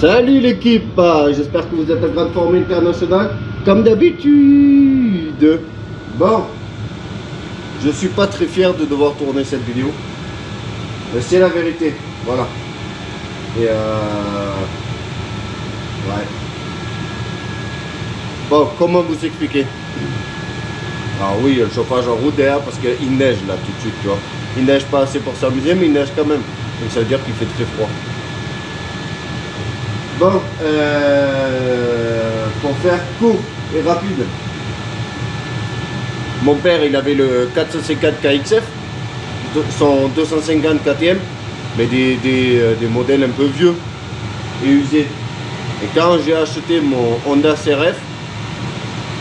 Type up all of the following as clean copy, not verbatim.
Salut l'équipe, j'espère que vous êtes en grande forme internationale, comme d'habitude. Bon, je suis pas très fier de devoir tourner cette vidéo, mais c'est la vérité, voilà. Et ouais. Bon, comment vous expliquer? Ah oui, il y a le chauffage en route derrière parce qu'il neige là tout de suite, tu vois. Il neige pas assez pour s'amuser, mais il neige quand même. Donc ça veut dire qu'il fait très froid. Bon, pour faire court et rapide, mon père il avait le 454 KXF, son 250 KTM, mais des modèles un peu vieux et usés. Et quand j'ai acheté mon Honda CRF,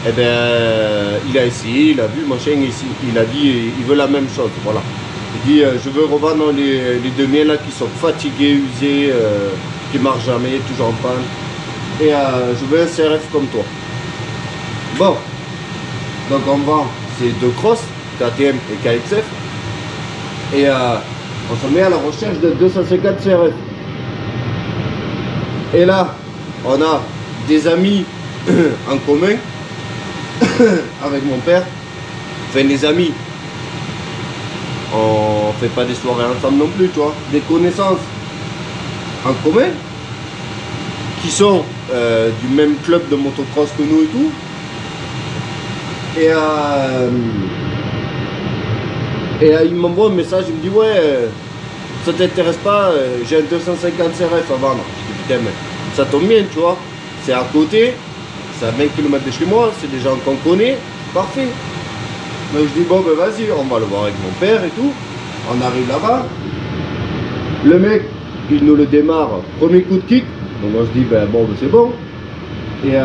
eh ben, il a essayé, il a vu machin, il a dit il veut la même chose, voilà. Il dit je veux revendre les deux miens là qui sont fatigués, usés, qui marchent jamais, toujours en panne. Et je veux un CRF comme toi. Bon, donc on vend ces deux crosses, KTM et KXF. Et on se met à la recherche de 250 CRF. Et là, on a des amis en commun avec mon père. Enfin, des amis. On fait pas des soirées ensemble non plus, tu vois. Des connaissances en commun qui sont du même club de motocross que nous et tout. Et il m'envoie un message, il me dit ouais, ça t'intéresse pas, j'ai un 250 CRF à vendre. Je dis putain mais ça tombe bien, tu vois, c'est à côté, c'est à 20 km de chez moi, c'est des gens qu'on connaît, parfait. Donc je dis bon ben vas-y, on va le voir avec mon père et tout. On arrive là-bas, le mec il nous le démarre, premier coup de kick, donc on se dit ben bon ben, c'est bon. Et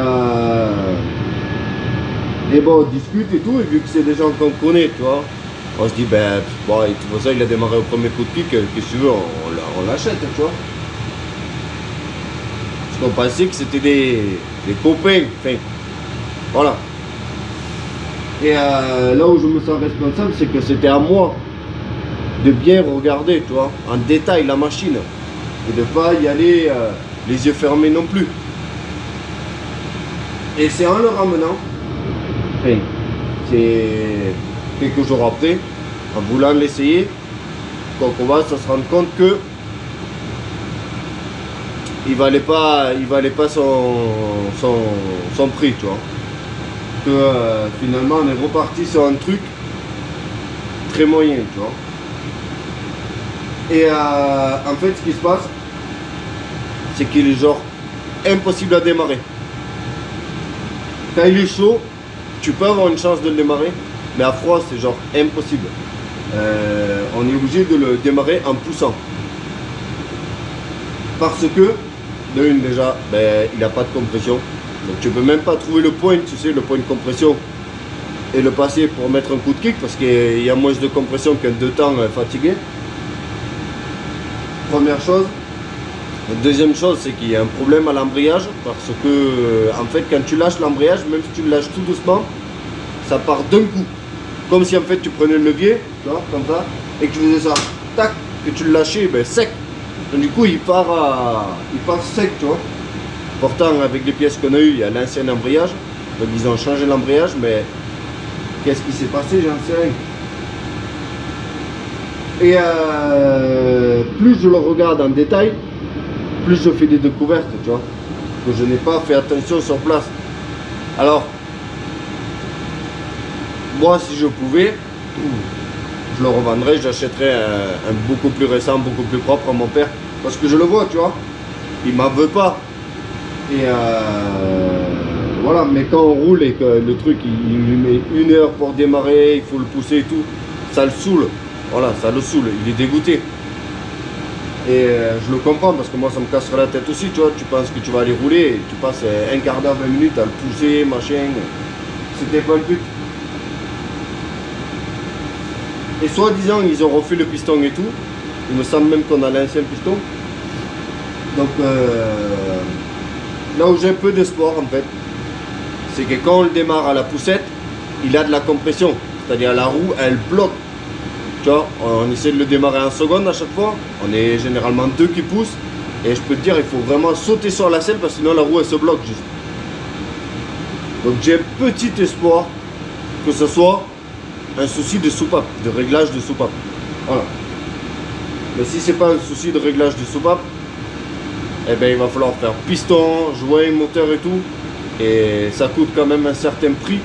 bon on discute et tout, et vu que c'est des gens qu'on connaît, tu vois, on se dit ben bon, et tout ça il a démarré au premier coup de kick, qu'est-ce que tu veux, on l'achète, tu vois. Parce qu'on pensait que c'était des copains, enfin voilà. Et là où je me sens responsable, c'est que c'était à moi de bien regarder, tu vois, en détail la machine. Et de ne pas y aller les yeux fermés non plus. Et c'est en le ramenant, enfin, c'est quelques jours après, en voulant l'essayer, qu'on commence à se rendre compte que il valait pas son prix, tu vois. Que finalement on est reparti sur un truc très moyen, tu vois. Et en fait ce qui se passe, c'est qu'il est genre impossible à démarrer. Quand il est chaud, tu peux avoir une chance de le démarrer, mais à froid c'est genre impossible. On est obligé de le démarrer en poussant. Parce que, de une déjà, ben, il n'a pas de compression. Donc tu peux même pas trouver le point, tu sais, le point de compression et le passer pour mettre un coup de kick parce qu'il y a moins de compression qu'un deux temps fatigué. Première chose. Deuxième chose, c'est qu'il y a un problème à l'embrayage parce que en fait quand tu lâches l'embrayage, même si tu le lâches tout doucement, ça part d'un coup. Comme si en fait tu prenais le levier, tu vois, comme ça, et que tu faisais ça, tac, que tu le lâchais, ben, sec. Donc du coup il part sec, tu vois. Pourtant avec les pièces qu'on a eues, il y a l'ancien embrayage. Donc ils ont changé l'embrayage, mais qu'est-ce qui s'est passé, j'en sais rien. Et plus je le regarde en détail, plus je fais des découvertes, tu vois, que je n'ai pas fait attention sur place. Alors, moi si je pouvais, je le revendrais, j'achèterais un beaucoup plus récent, beaucoup plus propre à mon père. Parce que je le vois, tu vois, il m'en veut pas. Et voilà, mais quand on roule et que le truc il lui met 1 heure pour démarrer, il faut le pousser et tout, ça le saoule. Voilà, ça le saoule, il est dégoûté. Et je le comprends parce que moi ça me casserait la tête aussi, tu vois, tu penses que tu vas aller rouler et tu passes un quart d'heure, 20 minutes à le pousser, machin. C'était pas le but. Et soi-disant, ils ont refait le piston et tout. Il me semble même qu'on a l'ancien piston. Donc là où j'ai un peu d'espoir en fait, c'est que quand on le démarre à la poussette, il a de la compression. C'est-à-dire la roue, elle bloque. Tu vois, on essaie de le démarrer en seconde à chaque fois. On est généralement deux qui poussent. Et je peux te dire, il faut vraiment sauter sur la selle parce que sinon la roue elle se bloque juste. Donc j'ai petit espoir que ce soit un souci de soupape, de réglage de soupape. Voilà. Mais si c'est pas un souci de réglage de soupape, eh ben il va falloir faire piston, joint, moteur et tout. Et ça coûte quand même un certain prix.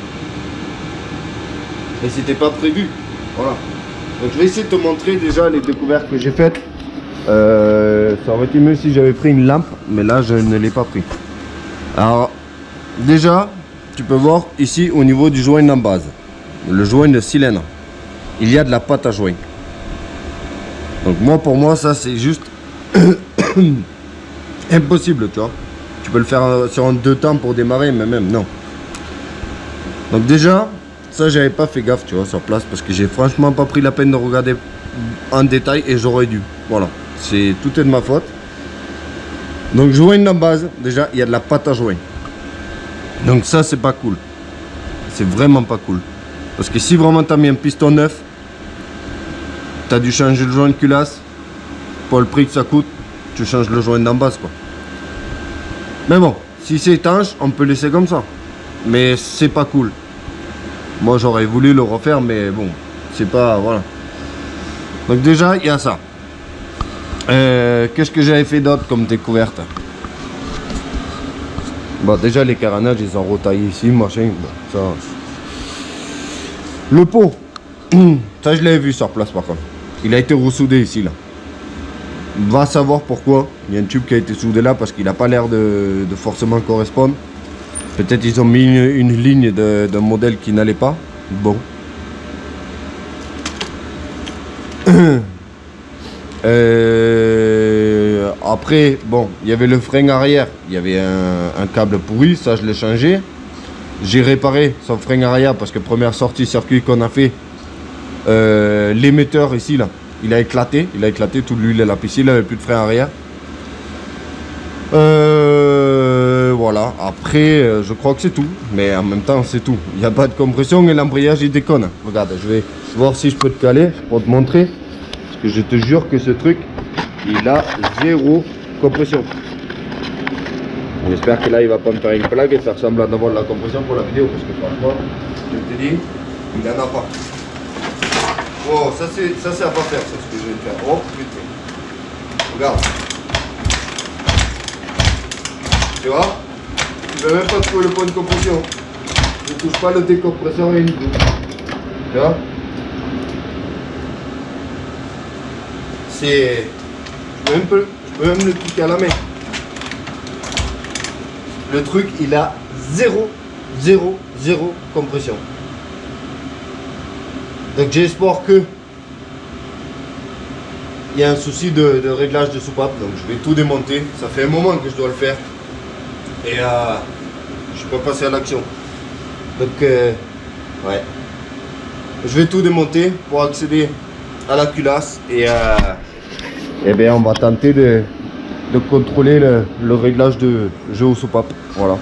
Et c'était pas prévu. Voilà. Donc je vais essayer de te montrer déjà les découvertes que j'ai faites. Ça aurait été mieux si j'avais pris une lampe, mais là je ne l'ai pas pris. Alors déjà, tu peux voir ici au niveau du joint en base, le joint de cylindre, il y a de la pâte à joint. Donc moi, pour moi, ça c'est juste impossible, tu vois. Tu peux le faire sur un 2 temps pour démarrer, mais même non. Donc déjà, ça j'avais pas fait gaffe, tu vois, sur place, parce que j'ai franchement pas pris la peine de regarder en détail et j'aurais dû. Voilà, c'est tout est de ma faute. Donc joint en base, déjà il y a de la pâte à joint. Donc ça c'est pas cool. C'est vraiment pas cool. Parce que si vraiment tu as mis un piston neuf, tu as dû changer le joint de culasse. Pour le prix que ça coûte, tu changes le joint d'en base quoi. Mais bon, si c'est étanche, on peut laisser comme ça. Mais c'est pas cool. Moi j'aurais voulu le refaire, mais bon, c'est pas, voilà. Donc déjà il y a ça. Qu'est-ce que j'avais fait d'autre comme découverte? Bon, déjà les carénages ils ont retaillé ici, machin. Bon, ça. Le pot, ça je l'avais vu sur place par contre. Il a été ressoudé ici là. Va savoir pourquoi. Il y a un tube qui a été soudé là parce qu'il n'a pas l'air de forcément correspondre. Peut-être ils ont mis une ligne d'un modèle qui n'allait pas. Bon. Après, bon, il y avait le frein arrière. Il y avait un câble pourri, ça je l'ai changé. J'ai réparé son frein arrière parce que première sortie circuit qu'on a fait, l'émetteur ici là, il a éclaté toute l'huile et la piscine, il n'avait plus de frein arrière. Voilà, après je crois que c'est tout, mais en même temps c'est tout. Il n'y a pas de compression et l'embrayage il déconne. Regarde, je vais voir si je peux te caler pour te montrer. Parce que je te jure que ce truc, il a zéro compression. J'espère que là il va pas me faire une plaque et faire semblant d'avoir de la compression pour la vidéo. Parce que franchement, je te dis, il n'en a pas. Oh, ça c'est à pas faire, c'est ce que je vais faire. Oh putain. Regarde. Tu vois? Tu ne peux même pas trouver le point de compression. Je ne touche pas le décompresseur et une douche. Tu vois? C'est... Je peux même le cliquer à la main. Le truc, il a zéro compression. Donc j'espère que il y a un souci de réglage de soupape. Donc je vais tout démonter. Ça fait un moment que je dois le faire. Et je peux passer à l'action. Donc ouais. Je vais tout démonter pour accéder à la culasse. Et bien on va tenter de contrôler le réglage de jeu aux soupapes. Voilà.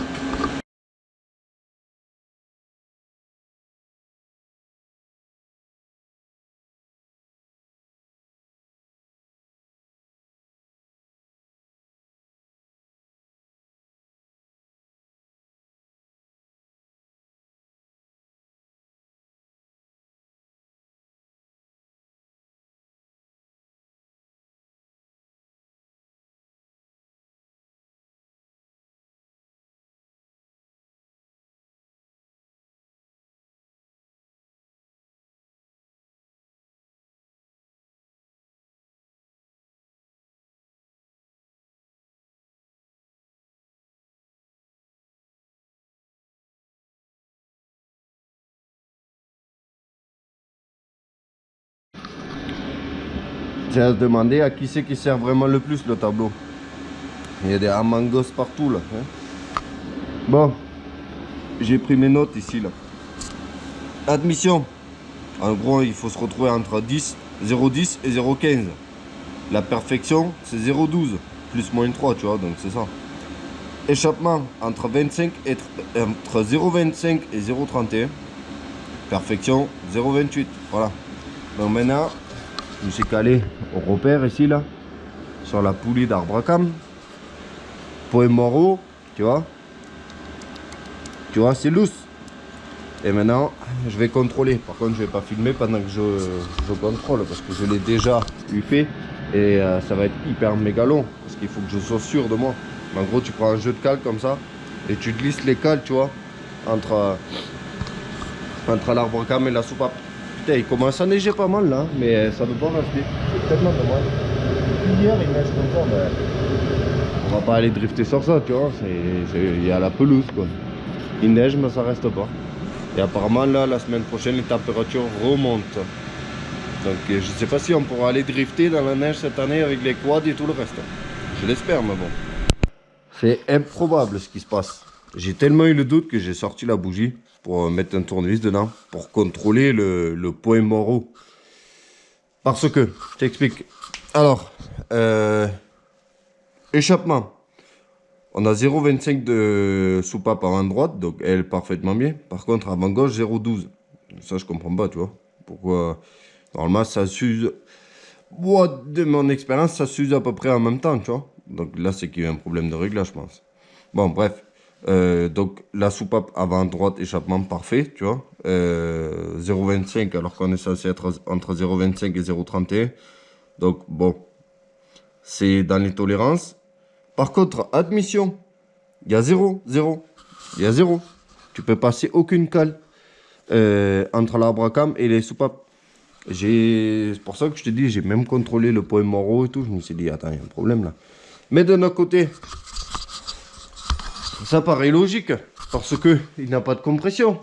J'ai à se demander à qui c'est qui sert vraiment le plus le tableau. Il y a des amangos partout là. Hein. Bon, j'ai pris mes notes ici là. Admission. En gros, il faut se retrouver entre 0,10 et 0,15. La perfection, c'est 0,12 plus moins 3, tu vois, donc c'est ça. Échappement entre 0,25 et 0,31. Perfection 0,28. Voilà. Donc maintenant, je me suis calé au repère ici là, sur la poulie d'arbre à cam. Poemoro, tu vois, c'est loose. Et maintenant, je vais contrôler. Par contre, je vais pas filmer pendant que je contrôle parce que je l'ai déjà eu fait et ça va être hyper méga long parce qu'il faut que je sois sûr de moi. En gros, tu prends un jeu de cale comme ça et tu glisses les cales, tu vois, entre l'arbre à cam et la soupape. Putain, il commence à neiger pas mal là, mais ça veut pas rester. C'est tellement dommage. Hier, il neige comme ça, mais on va pas aller drifter sur ça, tu vois. Il y a la pelouse, quoi. Il neige, mais ça reste pas. Et apparemment, là, la semaine prochaine, les températures remontent. Donc, je sais pas si on pourra aller drifter dans la neige cette année avec les quads et tout le reste. Je l'espère, mais bon. C'est improbable ce qui se passe. J'ai tellement eu le doute que j'ai sorti la bougie pour mettre un tournevis dedans pour contrôler le Poemoro. Parce que, je t'explique. Alors, échappement. On a 0,25 de soupape avant droite, donc elle parfaitement bien. Par contre, avant gauche, 0,12. Ça, je comprends pas, tu vois. Pourquoi? Normalement, ça s'use. Moi, de mon expérience, ça s'use à peu près en même temps, tu vois. Donc là, c'est qu'il y a un problème de réglage, je pense. Bon, bref. Donc la soupape avant droite, échappement parfait, tu vois. 0,25 alors qu'on est censé être entre 0,25 et 0,31. Donc bon, c'est dans les tolérances. Par contre, admission, il y a 0. Il y a 0. Tu peux passer aucune cale entre l'arbre à cam et les soupapes. C'est pour ça que je te dis, j'ai même contrôlé le Poemoro et tout. Je me suis dit, attends, il y a un problème là. Mais de notre côté, ça paraît logique parce que il n'a pas de compression.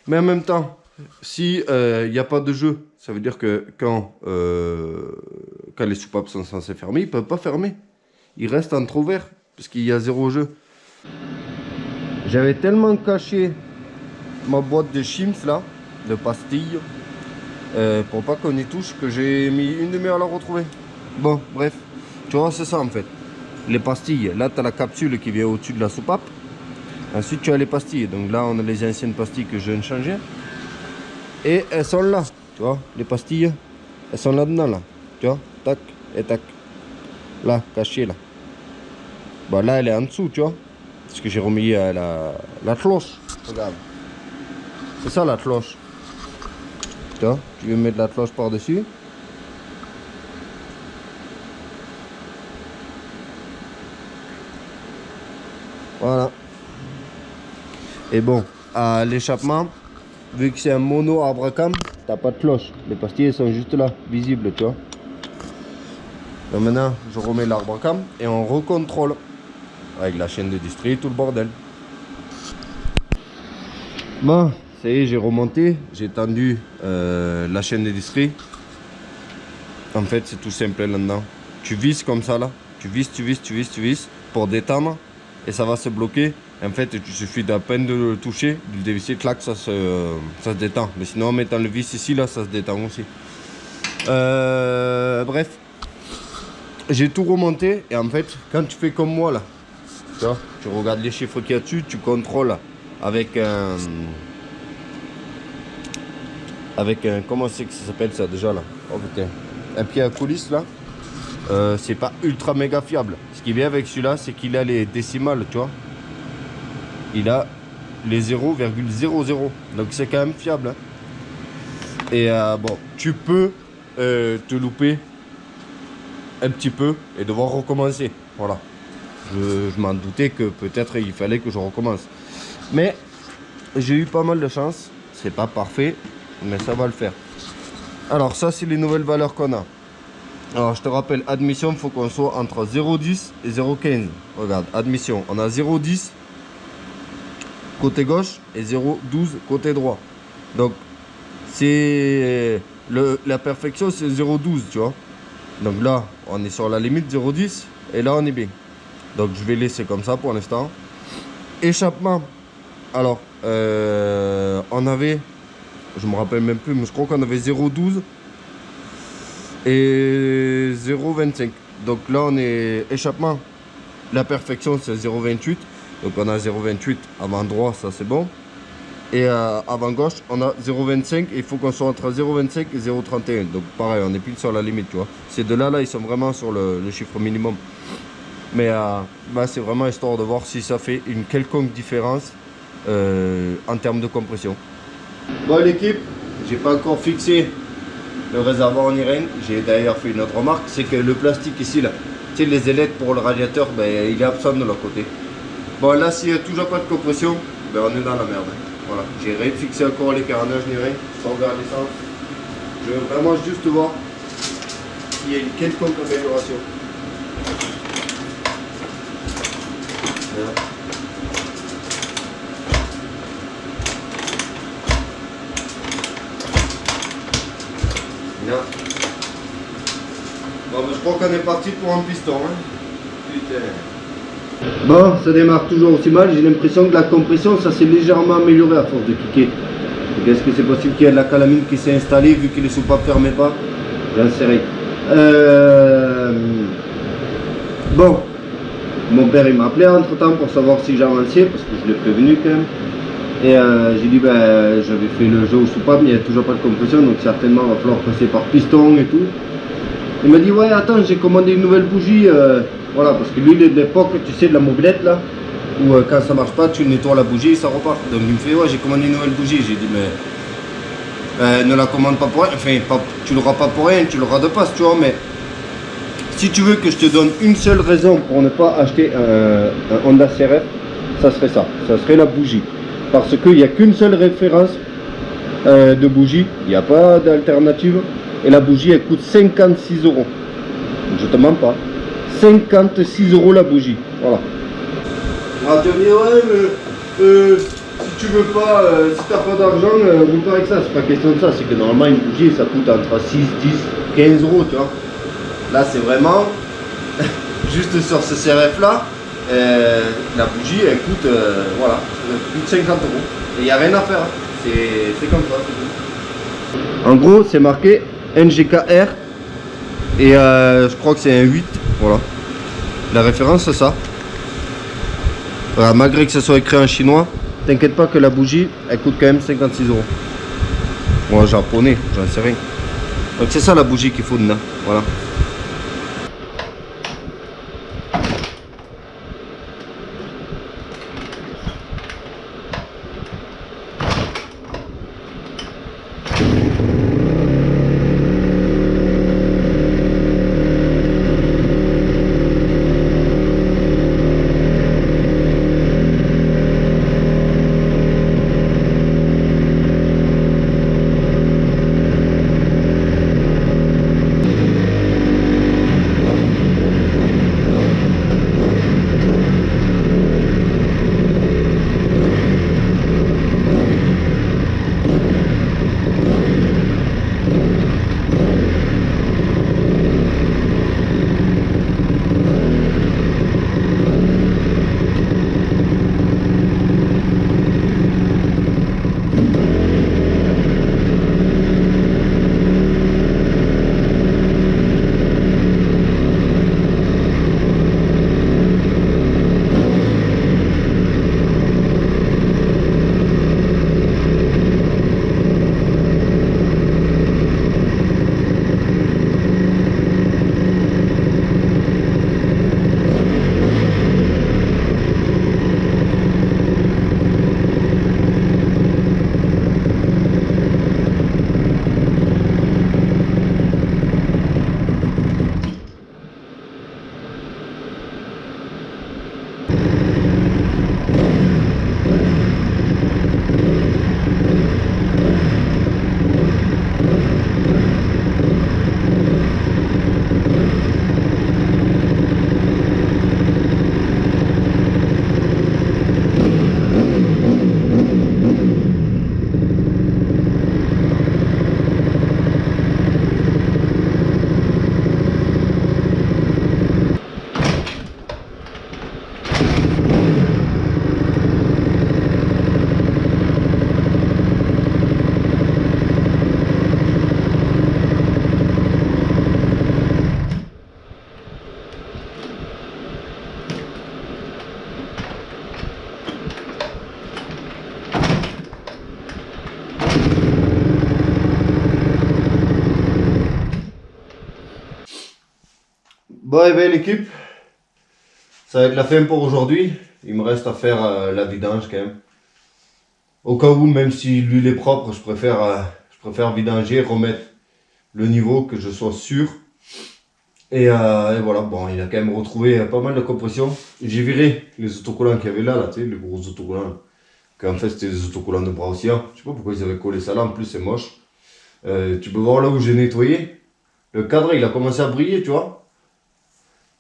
Mais en même temps, si il n'y a pas de jeu, ça veut dire que quand les soupapes sont censées fermer, ils ne peuvent pas fermer. Ils restent entrouverts parce qu'il y a 0 jeu. J'avais tellement caché ma boîte de Chims là, de pastilles, pour pas qu'on y touche, que j'ai mis une demi-heure à la retrouver. Bon, bref, tu vois, c'est ça en fait. Les pastilles, là tu as la capsule qui vient au-dessus de la soupape. Ensuite tu as les pastilles, donc là on a les anciennes pastilles que je viens de changer. Et elles sont là, tu vois, les pastilles, elles sont là-dedans là, tu vois, tac et tac. Là, cachée là. Bah là elle est en dessous, tu vois. Parce que j'ai remis la cloche, regarde. C'est ça la cloche. Tu vois, tu veux mettre la cloche par-dessus. Voilà. Et bon, à l'échappement, vu que c'est un mono arbre à cam, t'as pas de cloche. Les pastilles sont juste là, visibles, tu vois. Donc maintenant, je remets l'arbre à cam et on recontrôle. Avec la chaîne de distri, tout le bordel. Bon, ça y est, j'ai remonté. J'ai tendu la chaîne de distri. En fait, c'est tout simple là-dedans. Tu visses comme ça, là. Tu visses pour détendre. Et ça va se bloquer. En fait, il suffit d'à peine de le toucher, de le dévisser, clac, ça se détend. Mais sinon, en mettant le vis ici, là, ça se détend aussi. Bref. J'ai tout remonté. Et en fait, quand tu fais comme moi, là, tu regardes les chiffres qu'il y a dessus, tu contrôles avec un... comment c'est que ça s'appelle ça déjà, là? Oh putain. Un pied à coulisse, là. C'est pas ultra méga fiable. Ce qui est bien avec celui-là, c'est qu'il a les décimales, tu vois. Il a les 0,00. Donc c'est quand même fiable. Hein. Et bon, tu peux te louper un petit peu et devoir recommencer. Voilà. Je m'en doutais que peut-être il fallait que je recommence. Mais j'ai eu pas mal de chance. C'est pas parfait, mais ça va le faire. Alors ça, c'est les nouvelles valeurs qu'on a. Alors je te rappelle, admission, il faut qu'on soit entre 0,10 et 0,15. Regarde, admission, on a 0,10 côté gauche et 0,12 côté droit. Donc c'est la perfection, c'est 0,12, tu vois. Donc là, on est sur la limite 0,10 et là on est bien. Donc je vais laisser comme ça pour l'instant. Échappement. Alors, on avait, je me rappelle même plus, mais je crois qu'on avait 0,12 et 0,25. Donc là on est échappement. La perfection c'est 0,28. Donc on a 0,28 avant droit, ça c'est bon. Et avant gauche on a 0,25. Il faut qu'on soit entre 0,25 et 0,31. Donc pareil, on est pile sur la limite, tu vois. Ces deux là, ils sont vraiment sur le chiffre minimum. Mais bah, c'est vraiment histoire de voir si ça fait une quelconque différence en termes de compression. Bon l'équipe, j'ai pas encore fixé le réservoir en irène. J'ai d'ailleurs fait une autre remarque, c'est que le plastique ici là, tu sais les ailettes pour le radiateur, ben, il est absent de l'autre côté. Bon là s'il n'y a toujours pas de compression, ben, on est dans la merde. Voilà, j'ai réfixé encore les carénages ni rien, sans regarder ça. Je veux vraiment juste voir s'il y a une quelconque amélioration. Voilà. Non. Bon, ben, je crois qu'on est parti pour un piston. Hein. Putain. Bon, ça démarre toujours aussi mal. J'ai l'impression que la compression, ça s'est légèrement amélioré à force de kicker. Est-ce que c'est possible qu'il y ait de la calamine qui s'est installée vu que les soupapes ne fermaient pas? J'en sais rien. Bon, mon père il m'a appelé entre temps pour savoir si j'avançais parce que je l'ai prévenu quand même. Et j'ai dit ben j'avais fait le jeu aux soupapes mais il n'y a toujours pas de compression donc certainement il va falloir passer par piston et tout. Il m'a dit ouais attends j'ai commandé une nouvelle bougie voilà parce que lui il est de l'époque tu sais de la mobilette là où quand ça marche pas tu nettoies la bougie et ça repart. Donc il me fait ouais j'ai commandé une nouvelle bougie. J'ai dit mais ne la commande pas pour rien, enfin pas, tu l'auras pas pour rien, tu l'auras de passe tu vois mais si tu veux que je te donne une seule raison pour ne pas acheter un Honda CRF, ça serait ça serait la bougie. Parce qu'il n'y a qu'une seule référence de bougie, il n'y a pas d'alternative. Et la bougie elle coûte 56 €. Je te mens pas. 56 € la bougie. Voilà. Ah, tu vas me dire, ouais, mais si tu veux pas, si t'as pas d'argent, vous pas avec ça. C'est pas question de ça. C'est que normalement une bougie ça coûte entre 6, 10, 15 € tu vois. Là c'est vraiment juste sur ce CRF là. La bougie elle coûte voilà, plus de 50 €. Et il n'y a rien à faire, c'est comme ça. En gros c'est marqué NGKR et je crois que c'est un 8. Voilà. La référence c'est ça. Voilà, malgré que ce soit écrit en chinois, t'inquiète pas que la bougie elle coûte quand même 56 €. Moi japonais, j'en sais rien. Donc c'est ça la bougie qu'il faut dedans. Voilà. Bon et bien l'équipe, ça va être la fin pour aujourd'hui. Il me reste à faire la vidange quand même. Au cas où, même si l'huile est propre, je préfère vidanger, remettre le niveau, que je sois sûr. Et voilà, bon, il a quand même retrouvé pas mal de compression. J'ai viré les autocollants qu'il y avait là, tu sais, les gros autocollants. Qu'en fait, c'était des autocollants de bras aussi. Je sais pas pourquoi ils avaient collé ça là, en plus c'est moche. Tu peux voir là où j'ai nettoyé. Le cadre, il a commencé à briller, tu vois.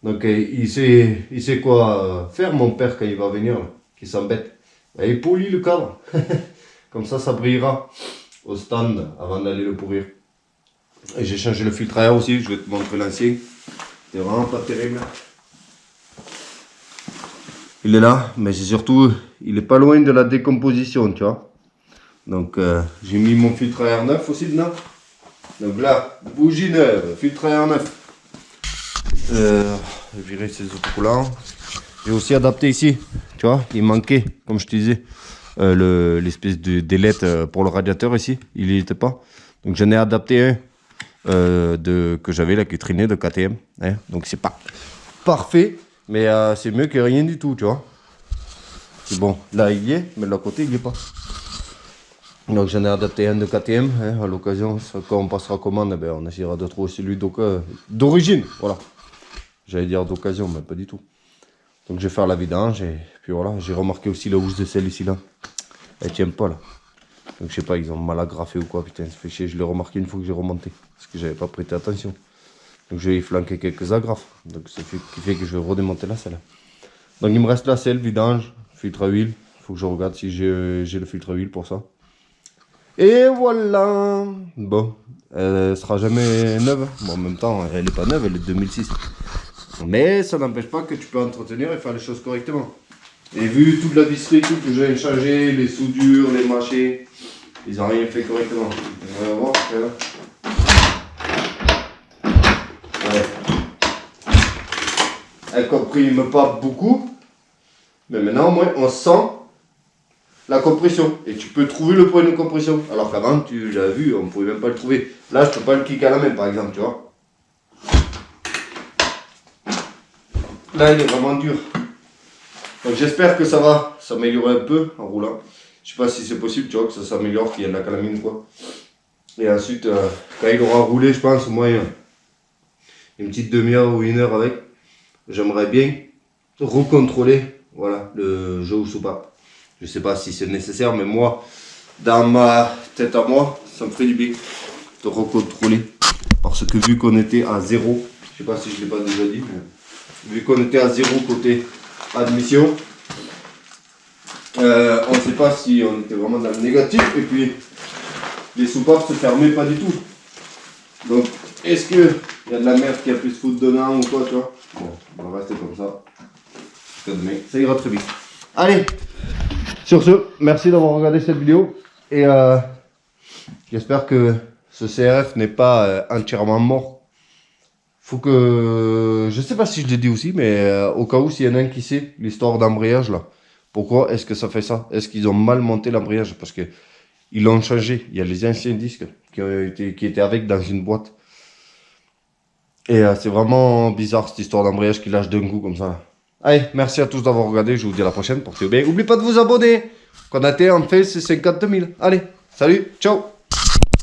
Donc il sait quoi faire, mon père, quand il va venir, là, qui s'embête. Il polit le cadre. Comme ça brillera au stand avant d'aller le pourrir. Et j'ai changé le filtre à air aussi, je vais te montrer l'ancien. C'est vraiment pas terrible. Il est là, mais c'est surtout, il est pas loin de la décomposition, tu vois. Donc j'ai mis mon filtre à air neuf aussi dedans. Donc là, bougie neuve, filtre à air neuf. J'ai viré ces autocollants. J'ai aussi adapté ici, tu vois, il manquait, comme je te disais, l'espèce d'ailette pour le radiateur ici, il n'y était pas. Donc j'en ai adapté un que j'avais là qui traînait de KTM. Hein. Donc c'est pas parfait, mais c'est mieux que rien du tout, tu vois. C'est bon, là il y est, mais de l'autre côté il n'y est pas. Donc j'en ai adapté un de KTM, hein, à l'occasion, quand on passera commande, ben, on essaiera de trouver celui d'origine, voilà. J'allais dire d'occasion, mais pas du tout. Donc je vais faire la vidange et puis voilà, j'ai remarqué aussi la housse de sel ici là. Elle tient pas là. Donc je sais pas, ils ont mal agrafé ou quoi, putain, ça fait chier, je l'ai remarqué une fois que j'ai remonté. Parce que j'avais pas prêté attention. Donc je vais y flanquer quelques agrafes. Donc ça fait que je vais redémonter la selle. Donc il me reste la selle, vidange, filtre à huile. Il faut que je regarde si j'ai le filtre à huile pour ça. Et voilà. Bon, elle sera jamais neuve. Bon, en même temps, elle est pas neuve, elle est de 2006. Mais ça n'empêche pas que tu peux entretenir et faire les choses correctement. Et vu toute la visserie que j'ai changé, les soudures, les machins, ils n'ont rien fait correctement. On va voir. Ouais. Elle comprime pas beaucoup. Mais maintenant, au moins, on sent la compression. Et tu peux trouver le point de compression. Alors qu'avant, tu l'as vu, on ne pouvait même pas le trouver. Là, je peux pas le kick à la main, par exemple, tu vois. Là, il est vraiment dur. Donc j'espère que ça va s'améliorer un peu en roulant. Je sais pas si c'est possible, tu vois, que ça s'améliore, qu'il y a de la calamine quoi. Et ensuite, quand il aura roulé, je pense, au moins une petite demi-heure ou une heure avec, j'aimerais bien recontrôler, voilà, le jeu ou soupape. Je sais pas si c'est nécessaire, mais moi, dans ma tête à moi, ça me fait du bien de recontrôler. Parce que vu qu'on était à 0, je sais pas si je l'ai pas déjà dit, mais vu qu'on était à 0 côté admission, on ne sait pas si on était vraiment dans le négatif, et puis les soupapes se fermaient pas du tout. Donc est-ce qu'il y a de la merde qui a pu se foutre dedans ou quoi, tu vois. Bon, on va rester comme ça. Demain, ça ira très vite. Allez, sur ce, merci d'avoir regardé cette vidéo, et j'espère que ce CRF n'est pas entièrement mort. Faut que, je sais pas si je l'ai dit aussi, mais au cas où s'il y en a un qui sait l'histoire d'embrayage là, pourquoi est-ce que ça fait ça? Est-ce qu'ils ont mal monté l'embrayage? Parce que ils l'ont changé. Il y a les anciens disques qui étaient avec dans une boîte. Et c'est vraiment bizarre cette histoire d'embrayage qui lâche d'un coup comme ça. Allez, merci à tous d'avoir regardé. Je vous dis à la prochaine. Portez-vous bien. N'oubliez pas de vous abonner. Qu'on a été en fait, c'est 50 000. Allez, salut, ciao.